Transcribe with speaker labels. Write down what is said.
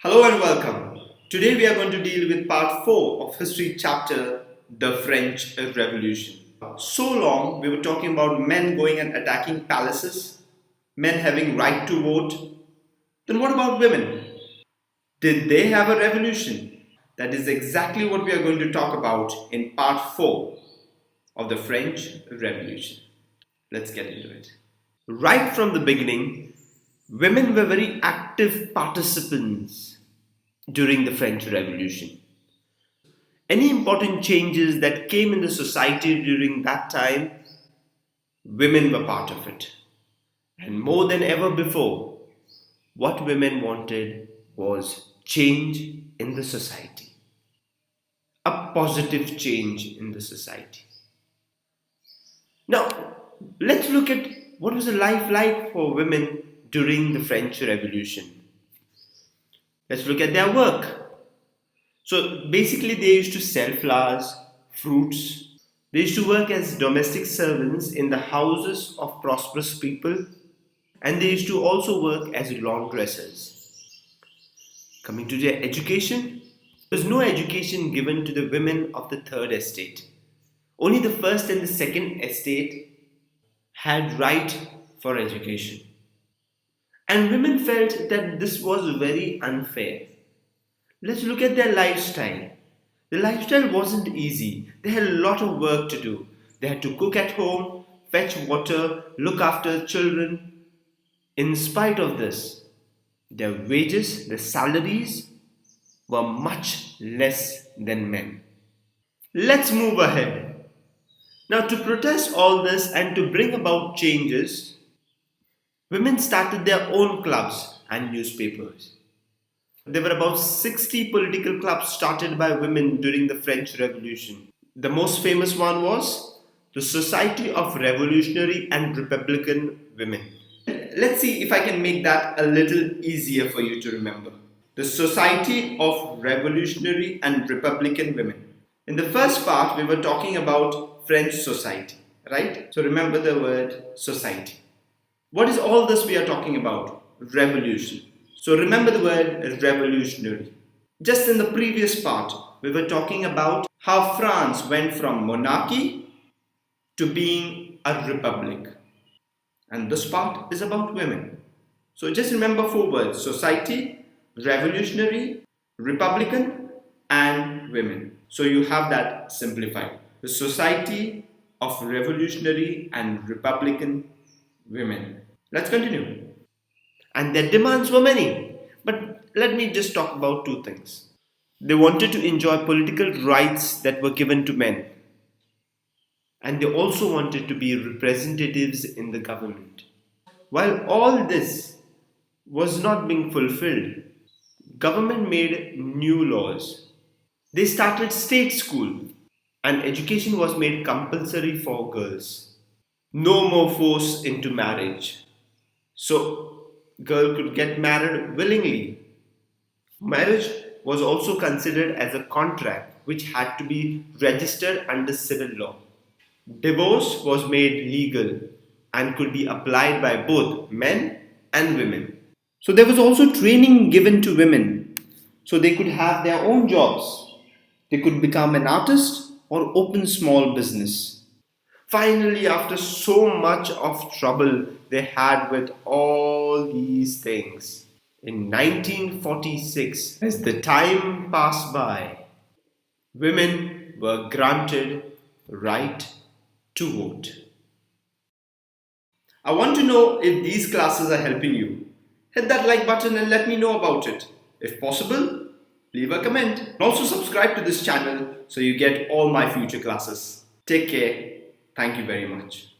Speaker 1: Hello and welcome. Today we are going to deal with part 4 of history chapter The French Revolution. So long we were talking about men going and attacking palaces, men having right to vote. Then what about women? Did they have a revolution? That is exactly what we are going to talk about in part 4 of the French Revolution. Let's get into it. Right from the beginning, women were very active participants during the French Revolution. Any important changes that came in the society during that time, women were part of it. And more than ever before, what women wanted was change in the society, a positive change in the society. Now, let's look at what was the life like for women during the French Revolution. Let's look at their work. So basically, they used to sell flowers, fruits. They used to work as domestic servants in the houses of prosperous people, and they used to also work as laundresses. Coming to their education, there was no education given to the women of the third estate. Only the first and the second estate had right for education. And women felt that this was very unfair. Let's look at their lifestyle. The lifestyle wasn't easy. They had a lot of work to do. They had to cook at home, fetch water, look after children. In spite of this, their wages, their salaries were much less than men. Let's move ahead. Now, to protest all this and to bring about changes, women started their own clubs and newspapers. There were about 60 political clubs started by women during the French Revolution. The most famous one was the Society of Revolutionary and Republican Women. Let's see if I can make that a little easier for you to remember. The Society of Revolutionary and Republican Women. In the first part, we were talking about French society, right? So remember the word society. What is all this we are talking about? Revolution. So remember the word revolutionary. Just in the previous part, we were talking about how France went from monarchy to being a republic. And this part is about women. So just remember 4 words: society, revolutionary, republican, and women. So you have that simplified. The Society of Revolutionary and Republican Women. Let's continue. And their demands were many. But let me just talk about 2 things. They wanted to enjoy political rights that were given to men. And they also wanted to be representatives in the government. While all this was not being fulfilled, government made new laws. They started state school and education was made compulsory for girls. No more force into marriage. So girl could get married willingly. Marriage was also considered as a contract which had to be registered under civil law. Divorce was made legal and could be applied by both men and women. So there was also training given to women so they could have their own jobs. They could become an artist or open small business. Finally, after so much of trouble they had with all these things, in 1946, as the time passed by, women were granted right to vote. I want to know if these classes are helping you. Hit that like button and let me know about it. If possible, leave a comment and also subscribe to this channel so you get all my future classes. Take care. Thank you very much.